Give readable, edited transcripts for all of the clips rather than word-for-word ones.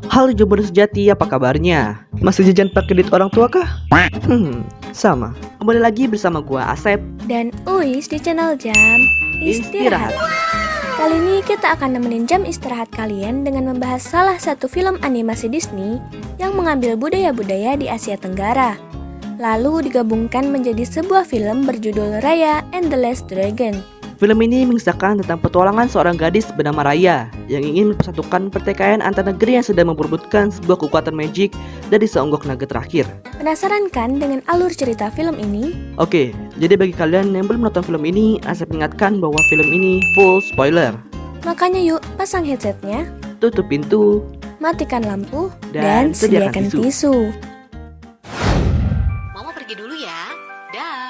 Halo Jomblo sejati, apa kabarnya? Masih jajan pakai duit orang tua kah? Sama. Kembali lagi bersama gua Asep. Dan Uis di channel Jam Istirahat. Kali ini kita akan nemenin jam istirahat kalian dengan membahas salah satu film animasi Disney yang mengambil budaya-budaya di Asia Tenggara, lalu digabungkan menjadi sebuah film berjudul Raya and the Last Dragon. Film ini mengisahkan tentang petualangan seorang gadis bernama Raya yang ingin mempersatukan pertikaian antar negeri yang sedang memperebutkan sebuah kekuatan magic dari seonggok naga terakhir. Penasaran kan dengan alur cerita film ini? Oke, jadi bagi kalian yang belum nonton film ini, Asep ingatkan bahwa film ini full spoiler. Makanya yuk, pasang headsetnya, Tutup pintu, matikan lampu, dan dan sediakan sediakan tisu. tisu. Mama pergi dulu ya. Dah.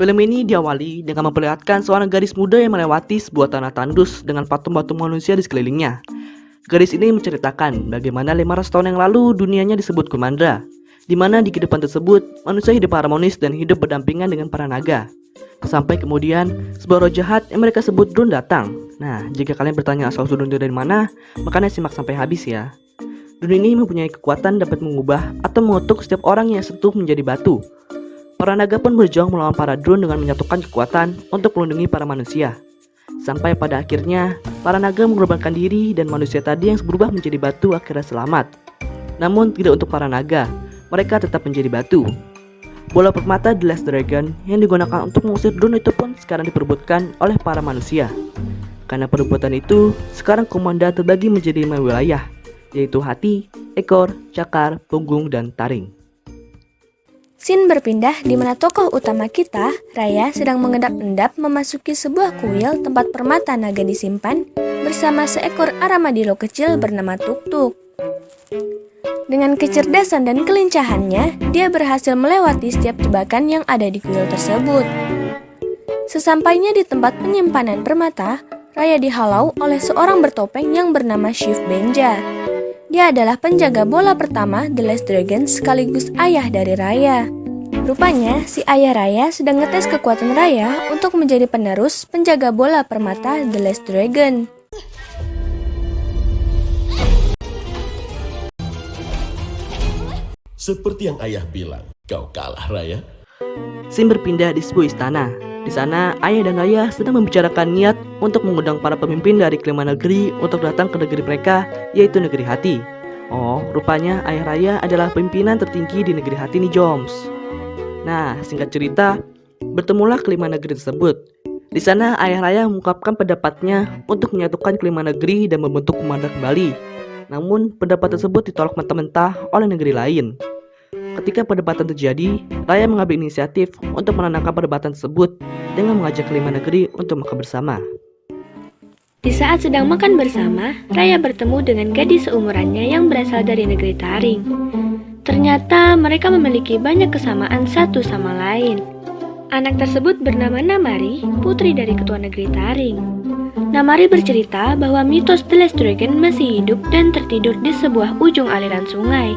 Film ini diawali dengan memperlihatkan seorang gadis muda yang melewati sebuah tanah tandus dengan patung-patung manusia di sekelilingnya. Gadis ini menceritakan bagaimana 500 tahun yang lalu dunianya disebut Kumandra, di mana di kehidupan tersebut manusia hidup harmonis dan hidup berdampingan dengan para naga. Sampai kemudian sebuah roh jahat yang mereka sebut Drone datang. Nah, jika kalian bertanya asal usul Drone dari mana, makanya simak sampai habis ya. Drone ini mempunyai kekuatan dapat mengubah atau mengutuk setiap orang yang sentuh menjadi batu. Para naga pun berjuang melawan para drone dengan menyatukan kekuatan untuk melindungi para manusia. Sampai pada akhirnya, para naga mengorbankan diri dan manusia tadi yang berubah menjadi batu akhirnya selamat. Namun tidak untuk para naga, mereka tetap menjadi batu. Bola permata The Last Dragon yang digunakan untuk mengusir drone itu pun sekarang diperebutkan oleh para manusia. Karena perebutan itu, sekarang Kumandra terbagi menjadi 5 wilayah, yaitu hati, ekor, cakar, punggung, dan taring. Scene berpindah di mana tokoh utama kita, Raya, sedang mengendap-endap memasuki sebuah kuil tempat permata naga disimpan bersama seekor aramadillo kecil bernama Tuk-Tuk. Dengan kecerdasan dan kelincahannya, dia berhasil melewati setiap jebakan yang ada di kuil tersebut. Sesampainya di tempat penyimpanan permata, Raya dihalau oleh seorang bertopeng yang bernama Shiv Benja. Dia adalah penjaga bola pertama The Last Dragon sekaligus ayah dari Raya. Rupanya, si ayah Raya sedang ngetes kekuatan Raya untuk menjadi penerus penjaga bola permata The Last Dragon. Seperti yang ayah bilang, kau kalah Raya. Scene berpindah di sebuah istana. Di sana, ayah dan Raya sedang membicarakan niat untuk mengundang para pemimpin dari kelima negeri untuk datang ke negeri mereka, yaitu negeri hati. Oh, rupanya ayah Raya adalah pimpinan tertinggi di negeri hati nih, Joms. Nah, singkat cerita, bertemulah kelima negeri tersebut. Di sana, ayah Raya mengungkapkan pendapatnya untuk menyatukan kelima negeri dan membentuk Kumandra kembali. Namun, pendapat tersebut ditolak mentah-mentah oleh negeri lain. Ketika perdebatan terjadi, Raya mengambil inisiatif untuk menenangkan perdebatan tersebut dengan mengajak kelima negeri untuk makan bersama. Di saat sedang makan bersama, Raya bertemu dengan gadis seumurannya yang berasal dari negeri Taring. Ternyata mereka memiliki banyak kesamaan satu sama lain. Anak tersebut bernama Namari, putri dari ketua negeri Taring. Namari bercerita bahwa mitos The Last Dragon masih hidup dan tertidur di sebuah ujung aliran sungai.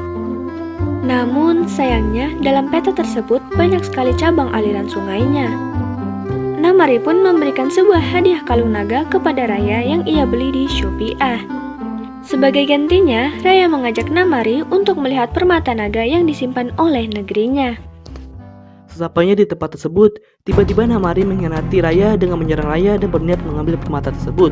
Namun, sayangnya dalam peta tersebut banyak sekali cabang aliran sungainya. Namari pun memberikan sebuah hadiah kalung naga kepada Raya yang ia beli di Shopee. Sebagai gantinya, Raya mengajak Namari untuk melihat permata naga yang disimpan oleh negerinya. Sesampainya di tempat tersebut, tiba-tiba Namari mengkhianati Raya dengan menyerang Raya dan berniat mengambil permata tersebut.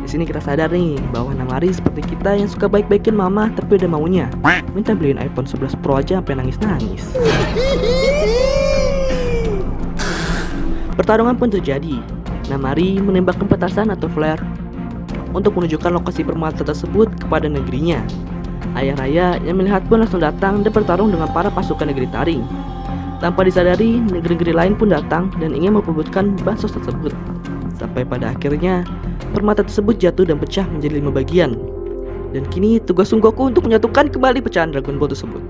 Di sini kita sadar nih bahwa Namari seperti kita yang suka baik-baikin mama tapi udah maunya minta beliin iPhone 11 Pro aja sampai nangis-nangis. Pertarungan pun terjadi. Namari menembakkan petasan atau flare untuk menunjukkan lokasi permata tersebut kepada negerinya. Ayah Raya yang melihat pun langsung datang dan bertarung dengan para pasukan negeri Taring. Tanpa disadari, negeri-negeri lain pun datang dan ingin memperebutkan bansos tersebut. Sampai pada akhirnya, permata tersebut jatuh dan pecah menjadi 5 bagian. Dan kini tugas Son Goku untuk menyatukan kembali pecahan Dragon Ball tersebut.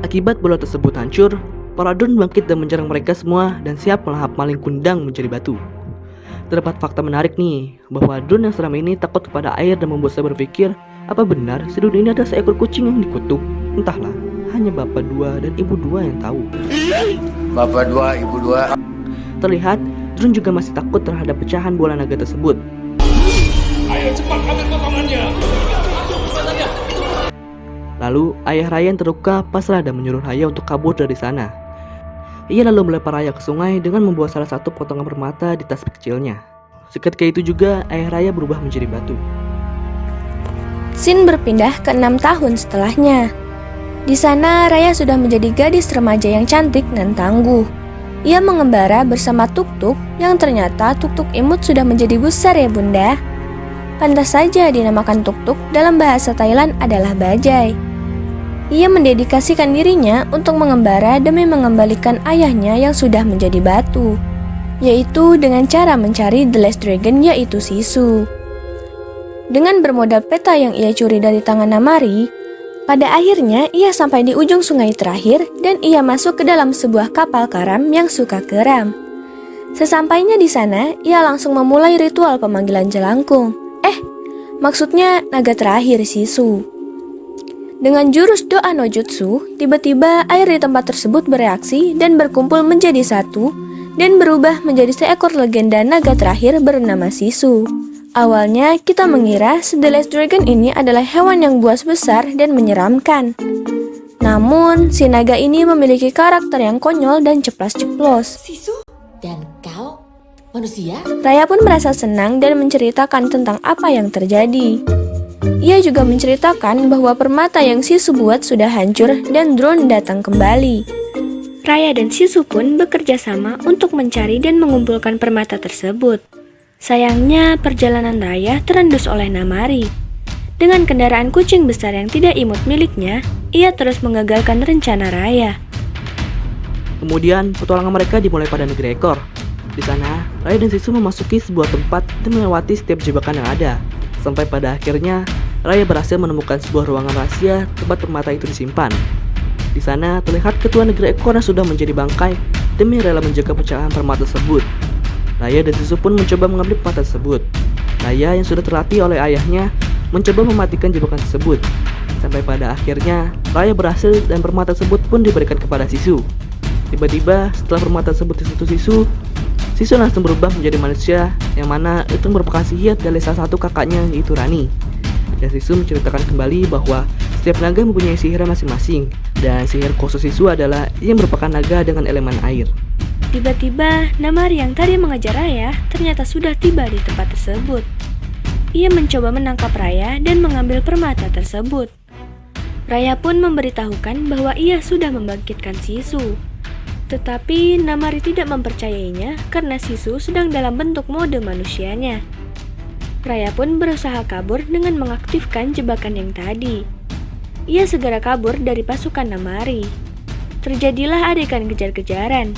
Akibat bola tersebut hancur, para Drone bangkit dan menyerang mereka semua dan siap melahap maling kundang menjadi batu. Terdapat fakta menarik nih, bahwa Drone yang selama ini takut kepada air dan membuat saya berpikir, apa benar si Drone ini ada seekor kucing yang dikutuk? Entahlah, hanya bapak dua dan ibu dua yang tahu. Bapak dua, ibu dua. Terlihat, Drone juga masih takut terhadap pecahan bola naga tersebut. Ayo cepat ambil potongannya. Lalu, ayah Raya yang terluka pasrah dan menyuruh Raya untuk kabur dari sana. Ia lalu melempar Raya ke sungai dengan membawa salah satu potongan permata di tas kecilnya. Seketika itu juga, ayah Raya berubah menjadi batu. Scene berpindah ke 6 tahun setelahnya. Di sana, Raya sudah menjadi gadis remaja yang cantik dan tangguh. Ia mengembara bersama Tuk-Tuk, yang ternyata Tuk-Tuk imut sudah menjadi besar ya bunda. Pantas saja dinamakan Tuk-Tuk dalam bahasa Thailand adalah bajai. Ia mendedikasikan dirinya untuk mengembara demi mengembalikan ayahnya yang sudah menjadi batu, yaitu dengan cara mencari The Last Dragon yaitu Sisu. Dengan bermodal peta yang ia curi dari tangan Namari, pada akhirnya ia sampai di ujung sungai terakhir dan ia masuk ke dalam sebuah kapal karam yang suka keram. Sesampainya di sana, ia langsung memulai ritual pemanggilan jelangkung. Maksudnya naga terakhir Sisu. Dengan jurus doa no jutsu, tiba-tiba air di tempat tersebut bereaksi dan berkumpul menjadi satu dan berubah menjadi seekor legenda naga terakhir bernama Sisu. Awalnya kita mengira The Last Dragon ini adalah hewan yang buas besar dan menyeramkan. Namun, si naga ini memiliki karakter yang konyol dan ceplas-ceplos. Sisu? Dan kau? Manusia? Raya pun merasa senang dan menceritakan tentang apa yang terjadi. Ia juga menceritakan bahwa permata yang Sisu buat sudah hancur dan Drone datang kembali. Raya dan Sisu pun bekerja sama untuk mencari dan mengumpulkan permata tersebut. Sayangnya, perjalanan Raya terendus oleh Namari. Dengan kendaraan kucing besar yang tidak imut miliknya, ia terus mengagalkan rencana Raya. Kemudian, petualangan mereka dimulai pada negeri ekor. Di sana, Raya dan Sisu memasuki sebuah tempat dan melewati setiap jebakan yang ada. Sampai pada akhirnya, Raya berhasil menemukan sebuah ruangan rahasia tempat permata itu disimpan. Di sana, terlihat ketua negeri ekor yang sudah menjadi bangkai demi rela menjaga pecahan permata tersebut. Raya dan Sisu pun mencoba mengambil permata tersebut. Raya yang sudah terlatih oleh ayahnya mencoba mematikan jebakan tersebut. Sampai pada akhirnya, Raya berhasil dan permata tersebut pun diberikan kepada Sisu. Tiba-tiba, setelah permata tersebut disentuh Sisu langsung berubah menjadi manusia, yang mana itu merupakan sihir dari salah satu kakaknya yaitu Rani. Dan Sisu menceritakan kembali bahwa setiap naga mempunyai sihir masing-masing, dan sihir khusus Sisu adalah yang merupakan naga dengan elemen air. Tiba-tiba, Namari yang tadi mengejar Raya ternyata sudah tiba di tempat tersebut. Ia mencoba menangkap Raya dan mengambil permata tersebut. Raya pun memberitahukan bahwa ia sudah membangkitkan Sisu. Tetapi Namari tidak mempercayainya karena Sisu sedang dalam bentuk mode manusianya. Raya pun berusaha kabur dengan mengaktifkan jebakan yang tadi. Ia segera kabur dari pasukan Namari. Terjadilah adegan kejar-kejaran.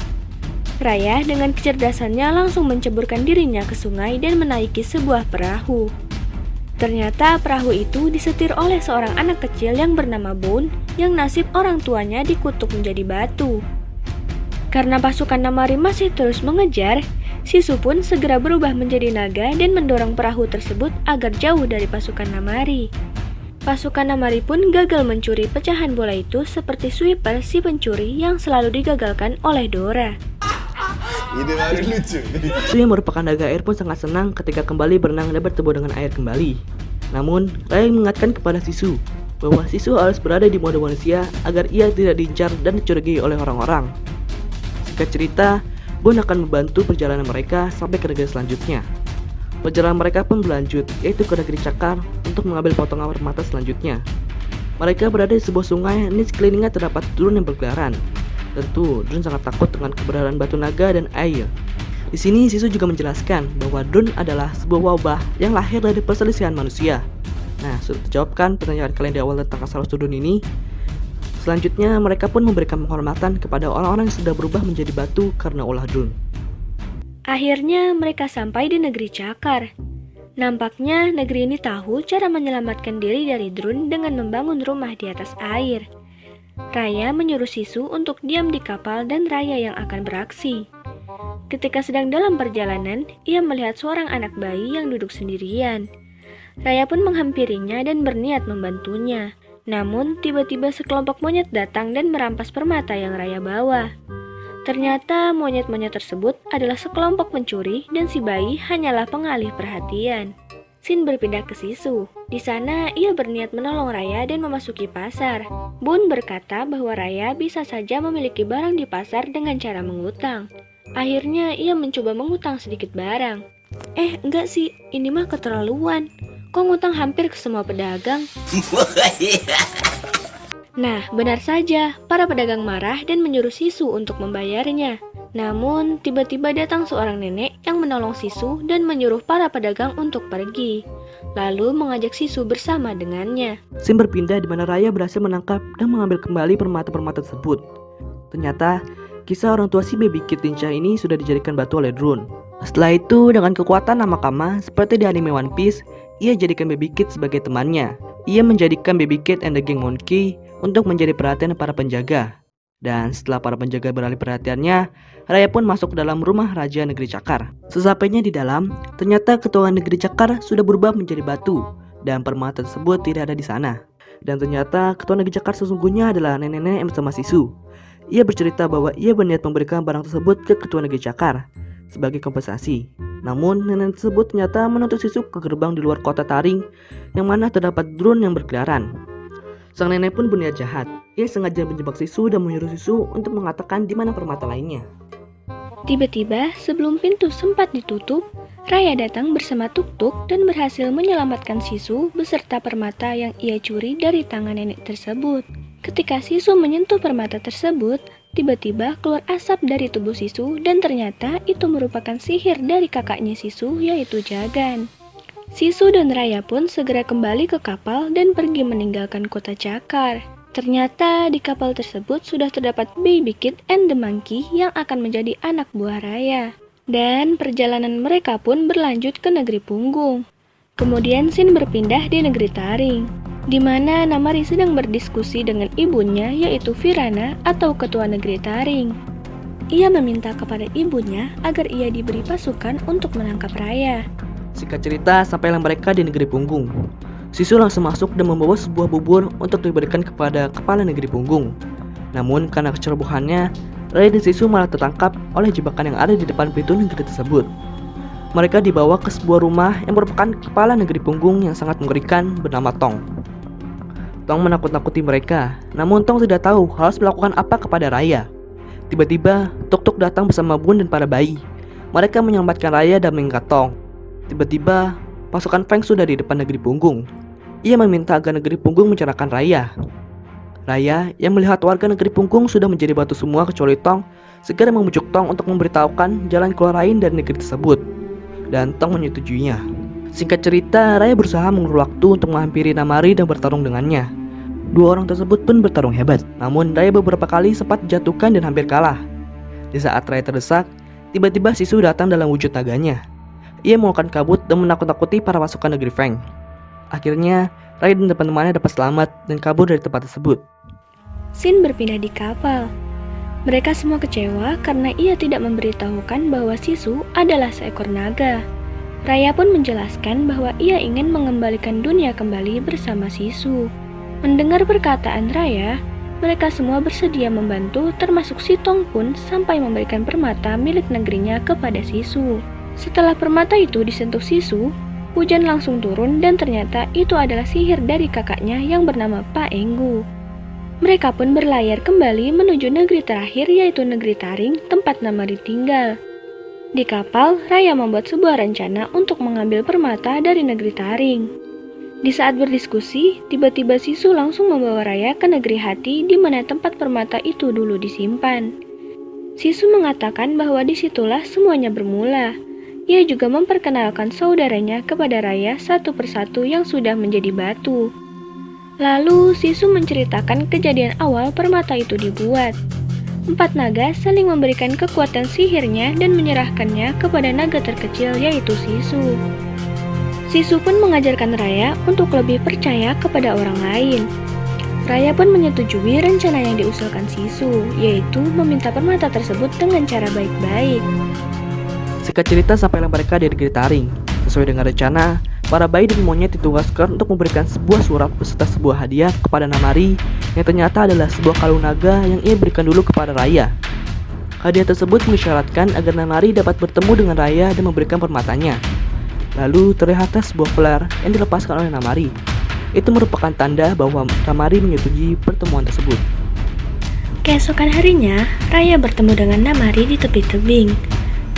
Raya dengan kecerdasannya langsung menceburkan dirinya ke sungai dan menaiki sebuah perahu. Ternyata perahu itu disetir oleh seorang anak kecil yang bernama Bone yang nasib orang tuanya dikutuk menjadi batu. Karena pasukan Namari masih terus mengejar, Sisu pun segera berubah menjadi naga dan mendorong perahu tersebut agar jauh dari pasukan Namari. Pasukan Namari pun gagal mencuri pecahan bola itu seperti Sweeper si pencuri yang selalu digagalkan oleh Dora. Ini baru lucu nih. Sisu yang merupakan naga air pun sangat senang ketika kembali berenang dan bertemu dengan air kembali. Namun, Raya mengingatkan kepada Sisu bahwa Sisu harus berada di mode manusia agar ia tidak diincar dan dicurigai oleh orang-orang. Singkat cerita, Bone akan membantu perjalanan mereka sampai ke negeri selanjutnya. Perjalanan mereka pun berlanjut, yaitu ke negeri Cakar untuk mengambil potongan permata selanjutnya. Mereka berada di sebuah sungai dan di sekelilingnya terdapat Drone yang berkeliaran. Tentu, Drone sangat takut dengan keberadaan batu naga dan air. Di sini, Sisu juga menjelaskan bahwa Drone adalah sebuah wabah yang lahir dari perselisihan manusia. Nah, sudah terjawabkan pertanyaan kalian di awal tentang asal-usul ini. Selanjutnya, mereka pun memberikan penghormatan kepada orang-orang yang sudah berubah menjadi batu karena ulah drone. Akhirnya mereka sampai di negeri Cakar. Nampaknya negeri ini tahu cara menyelamatkan diri dari drone dengan membangun rumah di atas air. Raya menyuruh Sisu untuk diam di kapal dan Raya yang akan beraksi. Ketika sedang dalam perjalanan, ia melihat seorang anak bayi yang duduk sendirian. Raya pun menghampirinya dan berniat membantunya. Namun, tiba-tiba sekelompok monyet datang dan merampas permata yang Raya bawa. Ternyata monyet-monyet tersebut adalah sekelompok pencuri dan si bayi hanyalah pengalih perhatian. Sin berpindah ke Sisu. Di sana ia berniat menolong Raya dan memasuki pasar. Bun berkata bahwa Raya bisa saja memiliki barang di pasar dengan cara mengutang. Akhirnya ia mencoba mengutang sedikit barang. Enggak sih, ini mah keterlaluan. Kok ngutang hampir ke semua pedagang? Nah, benar saja, para pedagang marah dan menyuruh Sisu untuk membayarnya. Namun, tiba-tiba datang seorang nenek yang menolong Sisu dan menyuruh para pedagang untuk pergi. Lalu mengajak Sisu bersama dengannya. Sin berpindah di mana Raya berhasil menangkap dan mengambil kembali permata-permata tersebut. Ternyata, kisah orang tua si baby Kid lincah ini sudah dijadikan batu oleh drone. Setelah itu, dengan kekuatan Namakama seperti di anime One Piece, ia jadikan baby Kid sebagai temannya. Ia menjadikan baby Kid and the Gang Monkey untuk menjadi perhatian para penjaga. Dan setelah para penjaga beralih perhatiannya, Raya pun masuk ke dalam rumah Raja Negeri Cakar. Sesampainya di dalam, ternyata ketua negeri Cakar sudah berubah menjadi batu, dan permata tersebut tidak ada di sana. Dan ternyata ketua negeri Cakar sesungguhnya adalah nenek-nenek yang bersama Sisu. Ia bercerita bahwa ia berniat memberikan barang tersebut ke ketua negeri Cakar sebagai kompensasi. Namun, nenek tersebut ternyata menuntut Sisu ke gerbang di luar kota Taring, yang mana terdapat drone yang berkeliaran. Sang nenek pun berniat jahat. Ia sengaja menjebak Sisu dan menyuruh Sisu untuk mengatakan di mana permata lainnya. Tiba-tiba, sebelum pintu sempat ditutup, Raya datang bersama Tuk-Tuk dan berhasil menyelamatkan Sisu beserta permata yang ia curi dari tangan nenek tersebut. Ketika Sisu menyentuh permata tersebut, tiba-tiba keluar asap dari tubuh Sisu dan ternyata itu merupakan sihir dari kakaknya Sisu, yaitu Jagan. Sisu dan Raya pun segera kembali ke kapal dan pergi meninggalkan kota Cakar. Ternyata di kapal tersebut sudah terdapat Baby Kid and the Monkey yang akan menjadi anak buah Raya. Dan perjalanan mereka pun berlanjut ke negeri Punggung. Kemudian Sin berpindah di negeri Taring, di mana Namari sedang berdiskusi dengan ibunya, yaitu Virana atau ketua negeri Taring. Ia meminta kepada ibunya agar ia diberi pasukan untuk menangkap Raya. Singkat cerita, sampailah mereka di negeri Punggung. Sisu langsung masuk dan membawa sebuah bubur untuk diberikan kepada kepala negeri Punggung. Namun karena kecerobohannya, Raya dan Sisu malah tertangkap oleh jebakan yang ada di depan pintu negeri tersebut. Mereka dibawa ke sebuah rumah yang merupakan kepala negeri Punggung yang sangat mengerikan bernama Tong. Tong menakut-nakuti mereka, namun Tong tidak tahu harus melakukan apa kepada Raya. Tiba-tiba, Tuk-Tuk datang bersama Bun dan para bayi. Mereka menyelamatkan Raya dan mengikat Tong. Tiba-tiba, pasukan Feng sudah di depan negeri Punggung. Ia meminta agar negeri Punggung mencerahkan Raya. Raya yang melihat warga negeri Punggung sudah menjadi batu semua kecuali Tong, segera membujuk Tong untuk memberitahukan jalan keluar lain dari negeri tersebut. Dan Tong menyetujuinya. Singkat cerita, Raya berusaha mengulur waktu untuk menghampiri Namari dan bertarung dengannya. Dua orang tersebut pun bertarung hebat, namun Raya beberapa kali sempat dijatuhkan dan hampir kalah. Di saat Raya terdesak, tiba-tiba Sisu datang dalam wujud naganya. Ia mengeluarkan kabut dan menakut-nakuti para pasukan negeri Feng. Akhirnya, Raya dan teman-temannya dapat selamat dan kabur dari tempat tersebut. Sin berpindah di kapal. Mereka semua kecewa karena ia tidak memberitahukan bahwa Sisu adalah seekor naga. Raya pun menjelaskan bahwa ia ingin mengembalikan dunia kembali bersama Sisu. Mendengar perkataan Raya, mereka semua bersedia membantu, termasuk si Tong pun sampai memberikan permata milik negerinya kepada Sisu. Setelah permata itu disentuh Sisu, hujan langsung turun dan ternyata itu adalah sihir dari kakaknya yang bernama Pak Enggu. Mereka pun berlayar kembali menuju negeri terakhir, yaitu negeri Taring, tempat Namari tinggal. Di kapal, Raya membuat sebuah rencana untuk mengambil permata dari negeri Taring. Di saat berdiskusi, tiba-tiba Sisu langsung membawa Raya ke negeri Hati di mana tempat permata itu dulu disimpan. Sisu mengatakan bahwa disitulah semuanya bermula. ia juga memperkenalkan saudaranya kepada Raya satu persatu yang sudah menjadi batu. Lalu Sisu menceritakan kejadian awal permata itu dibuat. 4 naga saling memberikan kekuatan sihirnya dan menyerahkannya kepada naga terkecil yaitu Sisu. Sisu pun mengajarkan Raya untuk lebih percaya kepada orang lain. Raya pun menyetujui rencana yang diusulkan Sisu, yaitu meminta permata tersebut dengan cara baik-baik. Singkat cerita sampailah mereka di negeri Taring. Sesuai dengan rencana, para bayi dan monyet ditugaskan untuk memberikan sebuah surat beserta sebuah hadiah kepada Namari yang ternyata adalah sebuah kalung naga yang ia berikan dulu kepada Raya. Hadiah tersebut mengisyaratkan agar Namari dapat bertemu dengan Raya dan memberikan permatanya. Lalu terlihatlah sebuah flare yang dilepaskan oleh Namari. Itu merupakan tanda bahwa Namari menyetujui pertemuan tersebut. Keesokan harinya, Raya bertemu dengan Namari di tepi tebing.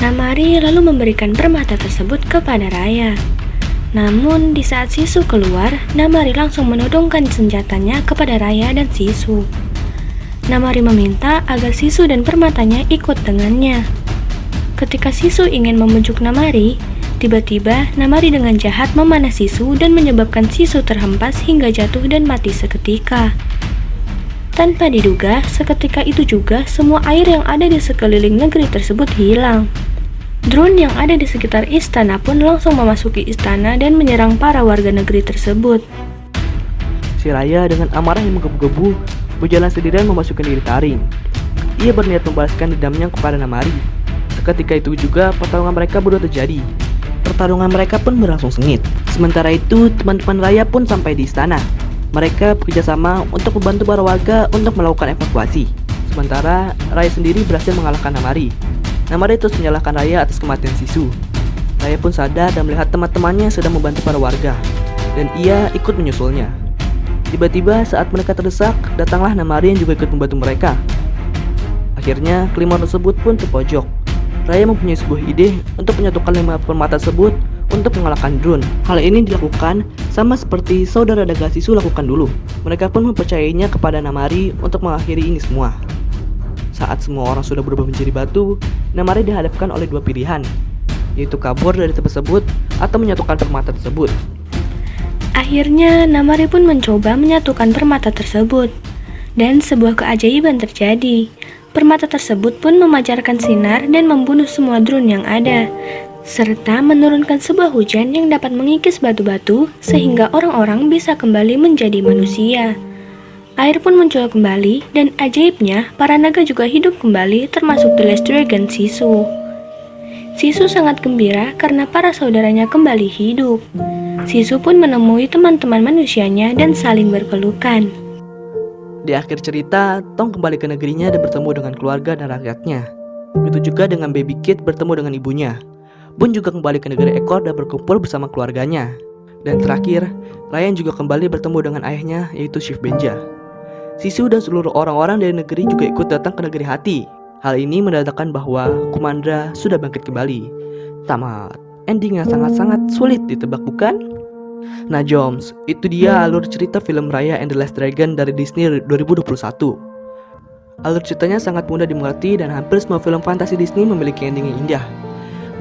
Namari lalu memberikan permata tersebut kepada Raya. Namun di saat Sisu keluar, Namari langsung menodongkan senjatanya kepada Raya dan Sisu. Namari meminta agar Sisu dan permatanya ikut dengannya. Ketika Sisu ingin membujuk Namari, tiba-tiba Namari dengan jahat memanah Sisu dan menyebabkan Sisu terhempas hingga jatuh dan mati seketika. Tanpa diduga, seketika itu juga semua air yang ada di sekeliling negeri tersebut hilang. Drone yang ada di sekitar istana pun langsung memasuki istana dan menyerang para warga negeri tersebut. Si Raya dengan amarah yang menggebu-gebu berjalan sendirian memasuki negeri Taring. Ia berniat membalaskan dendamnya kepada Namari. Seketika itu juga pertarungan mereka berdua terjadi. Pertarungan mereka pun berlangsung sengit. Sementara itu teman-teman Raya pun sampai di istana. Mereka bekerjasama untuk membantu para warga untuk melakukan evakuasi. Sementara Raya sendiri berhasil mengalahkan Namari. Namari terus menyalahkan Raya atas kematian Sisu. Raya pun sadar dan melihat teman-temannya sedang membantu para warga, dan ia ikut menyusulnya. Tiba-tiba saat mereka terdesak, datanglah Namari yang juga ikut membantu mereka. Akhirnya kelima tersebut pun terpojok. Raya mempunyai sebuah ide untuk menyatukan 5 permata tersebut untuk mengalahkan drone. Hal ini dilakukan sama seperti saudara daga Sisu lakukan dulu. Mereka pun mempercayainya kepada Namari untuk mengakhiri ini semua. Saat semua orang sudah berubah menjadi batu, Namari dihadapkan oleh 2 pilihan, yaitu kabur dari tempat tersebut atau menyatukan permata tersebut. Akhirnya Namari pun mencoba menyatukan permata tersebut, dan sebuah keajaiban terjadi. Permata tersebut pun memancarkan sinar dan membunuh semua drone yang ada, serta menurunkan sebuah hujan yang dapat mengikis batu-batu sehingga orang-orang bisa kembali menjadi manusia. Air pun muncul kembali dan ajaibnya para naga juga hidup kembali termasuk The Last Dragon Sisu. Sisu sangat gembira karena para saudaranya kembali hidup. Sisu pun menemui teman-teman manusianya dan saling berpelukan. Di akhir cerita, Tong kembali ke negerinya dan bertemu dengan keluarga dan rakyatnya. Begitu juga dengan Baby Kid bertemu dengan ibunya. Bun juga kembali ke negeri Ekor dan berkumpul bersama keluarganya. Dan terakhir, Ryan juga kembali bertemu dengan ayahnya yaitu Shiv Benja. Sisu dan seluruh orang-orang dari negeri juga ikut datang ke negeri Hati. Hal ini menandakan bahwa Kumandra sudah bangkit kembali. Tamat. Ending yang sangat-sangat sulit ditebak, bukan? Nah Joms, itu dia alur cerita film Raya and the Last Dragon dari Disney 2021. Alur ceritanya sangat mudah dimengerti dan hampir semua film fantasi Disney memiliki ending yang indah.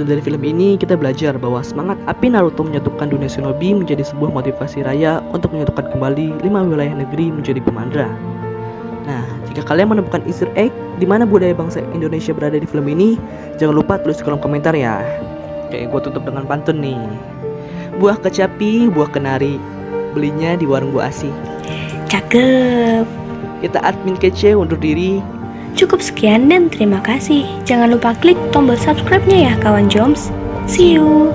Dan dari film ini kita belajar bahwa semangat api Naruto menyatukan dunia shinobi menjadi sebuah motivasi Raya untuk menyatukan kembali 5 wilayah negeri menjadi Kumandra. Nah, jika kalian menemukan Easter egg di mana budaya bangsa Indonesia berada di film ini, jangan lupa tulis di kolom komentar ya. Oke, gue tutup dengan pantun nih. Buah kecapi, buah kenari, belinya di warung Bu Asi. Cakep. Kita admin kece undur diri. Cukup sekian dan terima kasih. Jangan lupa klik tombol subscribe-nya ya kawan Joms. See you.